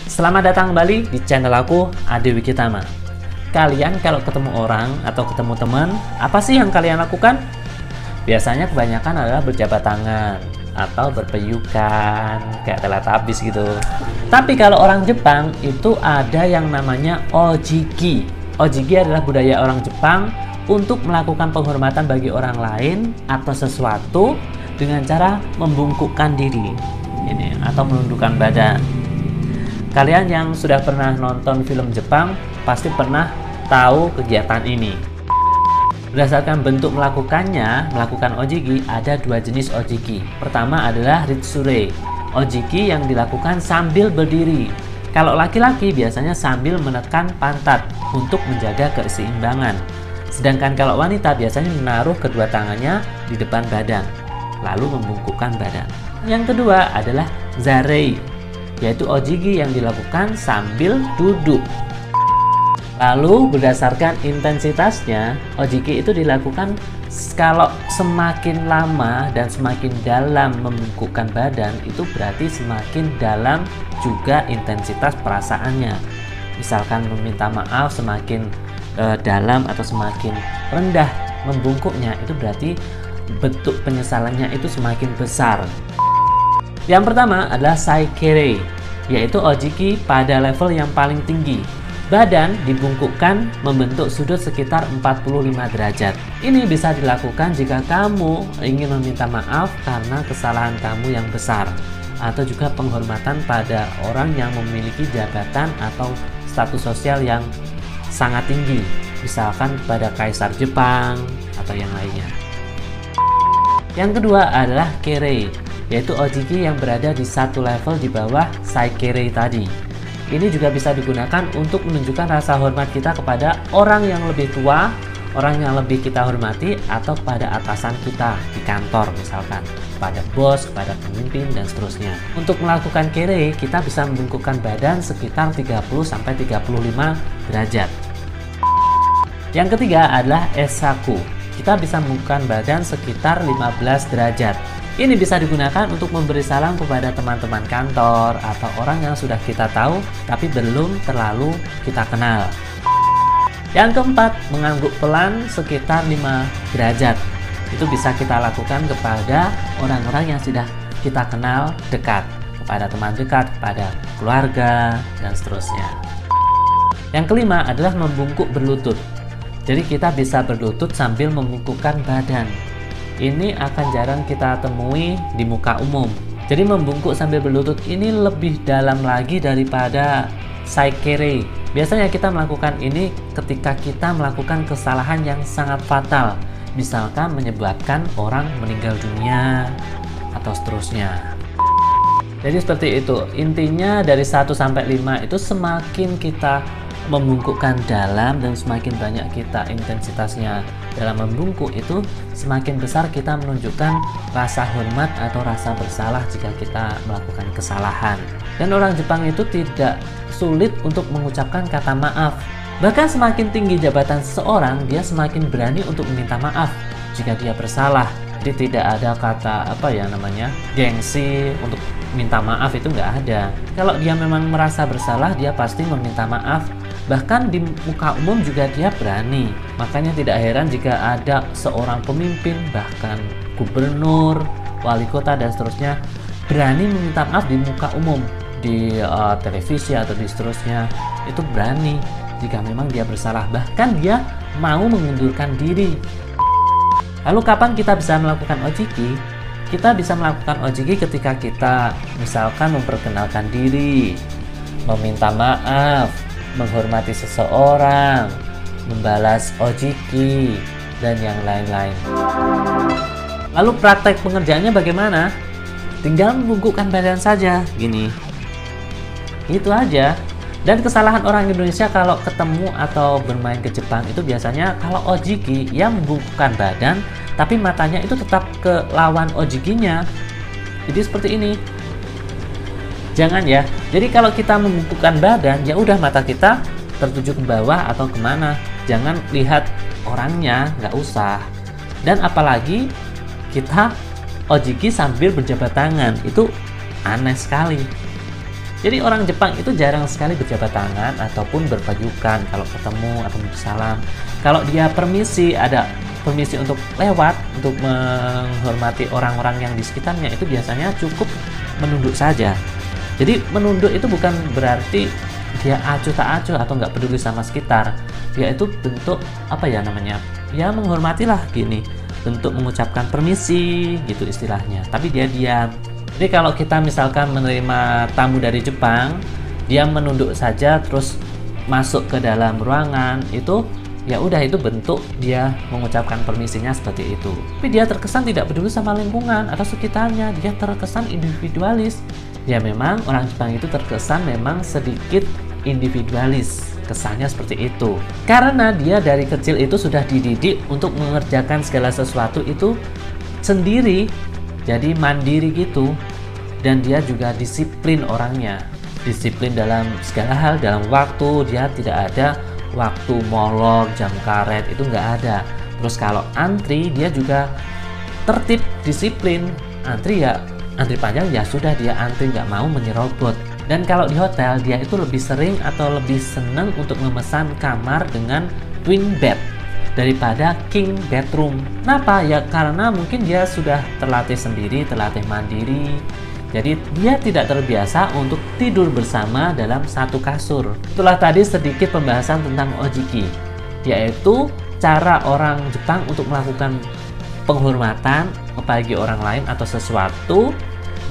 Selamat datang kembali di channel aku, Ade Wikitama. Kalian kalau ketemu orang atau ketemu teman, apa sih yang kalian lakukan? Biasanya kebanyakan adalah berjabat tangan atau berpeyukan kayak Teletubbies gitu. Tapi kalau orang Jepang itu ada yang namanya ojiki. Ojiki adalah budaya orang Jepang untuk melakukan penghormatan bagi orang lain atau sesuatu dengan cara membungkukkan diri ini atau menundukkan badan. Kalian yang sudah pernah nonton film Jepang pasti pernah tahu kegiatan ini. Berdasarkan bentuk melakukan ojiki, ada dua jenis ojiki. Pertama adalah ritsure, ojiki yang dilakukan sambil berdiri. Kalau laki-laki biasanya sambil menekan pantat untuk menjaga keseimbangan. Sedangkan kalau wanita biasanya menaruh kedua tangannya di depan badan, lalu membungkukkan badan. Yang kedua adalah zarei, yaitu ojiki yang dilakukan sambil duduk. Lalu berdasarkan intensitasnya, ojiki itu dilakukan kalau semakin lama dan semakin dalam membungkukkan badan, itu berarti semakin dalam juga intensitas perasaannya. Misalkan meminta maaf semakin dalam atau semakin rendah membungkuknya, itu berarti bentuk penyesalannya itu semakin besar. Yang pertama adalah saikere, yaitu ojiki pada level yang paling tinggi. Badan dibungkukkan membentuk sudut sekitar 45 derajat. Ini bisa dilakukan jika kamu ingin meminta maaf karena kesalahan kamu yang besar, atau juga penghormatan pada orang yang memiliki jabatan atau status sosial yang sangat tinggi, misalkan pada Kaisar Jepang atau yang lainnya. Yang kedua adalah kere, yaitu ojiki yang berada di satu level di bawah saikere tadi. Ini juga bisa digunakan untuk menunjukkan rasa hormat kita kepada orang yang lebih tua, orang yang lebih kita hormati, atau pada atasan kita di kantor misalkan, pada bos, pada pemimpin, dan seterusnya. Untuk melakukan kere, kita bisa membungkukkan badan sekitar 30-35 derajat. Yang ketiga adalah esaku. Kita bisa membungkukkan badan sekitar 15 derajat. Ini bisa digunakan untuk memberi salam kepada teman-teman kantor atau orang yang sudah kita tahu tapi belum terlalu kita kenal. Yang keempat, mengangguk pelan sekitar 5 derajat. Itu bisa kita lakukan kepada orang-orang yang sudah kita kenal dekat, kepada teman dekat, kepada keluarga, dan seterusnya. Yang kelima adalah membungkuk berlutut. Jadi kita bisa berlutut sambil membungkukkan badan. Ini akan jarang kita temui di muka umum. Jadi membungkuk sambil berlutut ini lebih dalam lagi daripada saikere. Biasanya kita melakukan ini ketika kita melakukan kesalahan yang sangat fatal, misalkan menyebabkan orang meninggal dunia atau seterusnya. Jadi seperti itu. Intinya dari 1 sampai 5 itu semakin kita membungkukkan dalam dan semakin banyak kita intensitasnya dalam membungkuk, itu semakin besar kita menunjukkan rasa hormat atau rasa bersalah jika kita melakukan kesalahan. Dan orang Jepang itu tidak sulit untuk mengucapkan kata maaf. Bahkan semakin tinggi jabatan seseorang, dia semakin berani untuk meminta maaf jika dia bersalah. Jadi tidak ada kata gengsi untuk minta maaf, itu nggak ada. Kalau dia memang merasa bersalah, dia pasti meminta maaf. Bahkan di muka umum juga dia berani. Makanya tidak heran jika ada seorang pemimpin, bahkan gubernur, wali kota, dan seterusnya berani meminta maaf di muka umum, di televisi atau di seterusnya. Itu berani jika memang dia bersalah. Bahkan dia mau mengundurkan diri. Lalu kapan kita bisa melakukan ojiki? Kita bisa melakukan ojiki ketika kita misalkan memperkenalkan diri, meminta maaf, menghormati seseorang, membalas ojiki, dan yang lain-lain. Lalu praktek pengerjaannya bagaimana? Tinggal membungkukkan badan saja, gini. Itu aja. Dan kesalahan orang Indonesia kalau ketemu atau bermain ke Jepang itu biasanya kalau ojiki, ya membungkukkan badan, tapi matanya itu tetap ke lawan ojikinya. Jadi seperti ini. Jangan ya. Jadi kalau kita membungkukkan badan, ya udah mata kita tertuju ke bawah atau kemana. Jangan lihat orangnya, nggak usah. Dan apalagi kita ojiki sambil berjabat tangan, itu aneh sekali. Jadi orang Jepang itu jarang sekali berjabat tangan ataupun berpajukan kalau ketemu atau bersalam. Kalau dia permisi, ada permisi untuk lewat, untuk menghormati orang-orang yang di sekitarnya, itu biasanya cukup menunduk saja. Jadi menunduk itu bukan berarti dia acuh tak acuh atau nggak peduli sama sekitar. Dia itu bentuk apa ya namanya? Ya menghormatilah gini, bentuk mengucapkan permisi gitu istilahnya. Tapi dia diam. Jadi kalau kita misalkan menerima tamu dari Jepang, dia menunduk saja terus masuk ke dalam ruangan, itu ya udah, itu bentuk dia mengucapkan permisinya seperti itu. Tapi dia terkesan tidak peduli sama lingkungan atau sekitarnya, dia terkesan individualis. Ya memang orang Jepang itu terkesan memang sedikit individualis, kesannya seperti itu. Karena dia dari kecil itu sudah dididik untuk mengerjakan segala sesuatu itu sendiri, jadi mandiri gitu. Dan dia juga disiplin orangnya, disiplin dalam segala hal, dalam waktu. Dia tidak ada waktu molor, jam karet, itu nggak ada. Terus kalau antri, dia juga tertib, disiplin. Antri ya antri panjang, ya sudah dia antri, nggak mau menyerobot. Dan kalau di hotel, dia itu lebih sering atau lebih senang untuk memesan kamar dengan twin bed daripada king bedroom. Kenapa? Ya karena mungkin dia sudah terlatih sendiri, terlatih mandiri. Jadi dia tidak terbiasa untuk tidur bersama dalam satu kasur. Itulah tadi sedikit pembahasan tentang ojiki, yaitu cara orang Jepang untuk melakukan penghormatan bagi orang lain atau sesuatu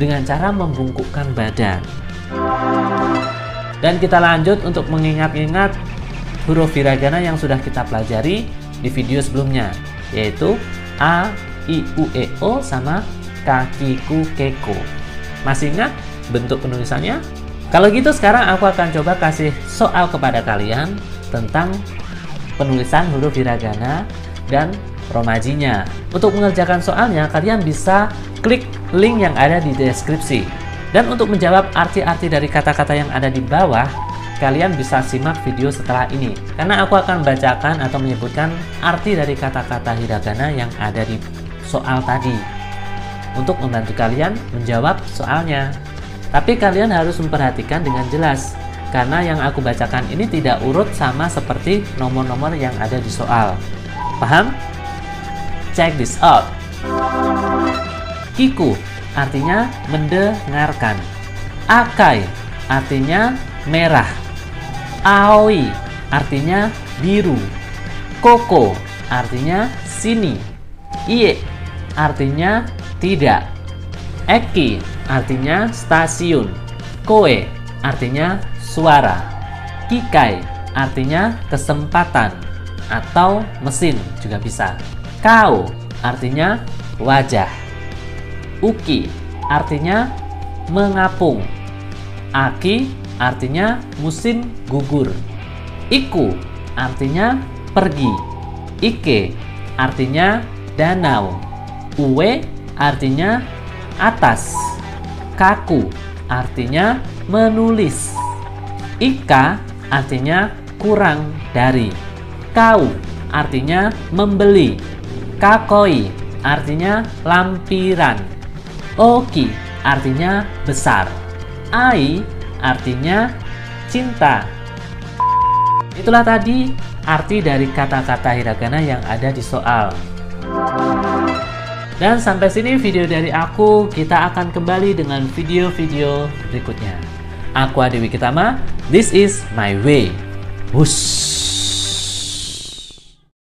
dengan cara membungkukkan badan. Dan kita lanjut untuk mengingat-ingat huruf hiragana yang sudah kita pelajari di video sebelumnya, yaitu A, I, U, E, O sama kakiku keko. Masih ingat bentuk penulisannya? Kalau gitu sekarang aku akan coba kasih soal kepada kalian tentang penulisan huruf hiragana dan romajinya. Untuk mengerjakan soalnya, kalian bisa klik link yang ada di deskripsi. Dan untuk menjawab arti-arti dari kata-kata yang ada di bawah, kalian bisa simak video setelah ini. Karena aku akan bacakan atau menyebutkan arti dari kata-kata hiragana yang ada di soal tadi, untuk membantu kalian menjawab soalnya. Tapi kalian harus memperhatikan dengan jelas, karena yang aku bacakan ini tidak urut sama seperti nomor-nomor yang ada di soal. Paham? Check this out. Kiku artinya mendengarkan. Akai artinya merah. Aoi artinya biru. Koko artinya sini. Ie artinya tidak. Eki artinya stasiun. Koe artinya suara. Kikai artinya kesempatan atau mesin juga bisa. Kao artinya wajah. Uki artinya mengapung. Aki artinya musim gugur. Iku artinya pergi. Ike artinya danau. Uwe artinya atas. Kaku artinya menulis. Ika artinya kurang dari. Kau artinya membeli. Kakoi artinya lampiran. Oki artinya besar. Ai artinya cinta. Itulah tadi arti dari kata-kata hiragana yang ada di soal. Dan sampai sini video dari aku. Kita akan kembali dengan video-video berikutnya. Aku Adi Wikitama. This is my way. Wush.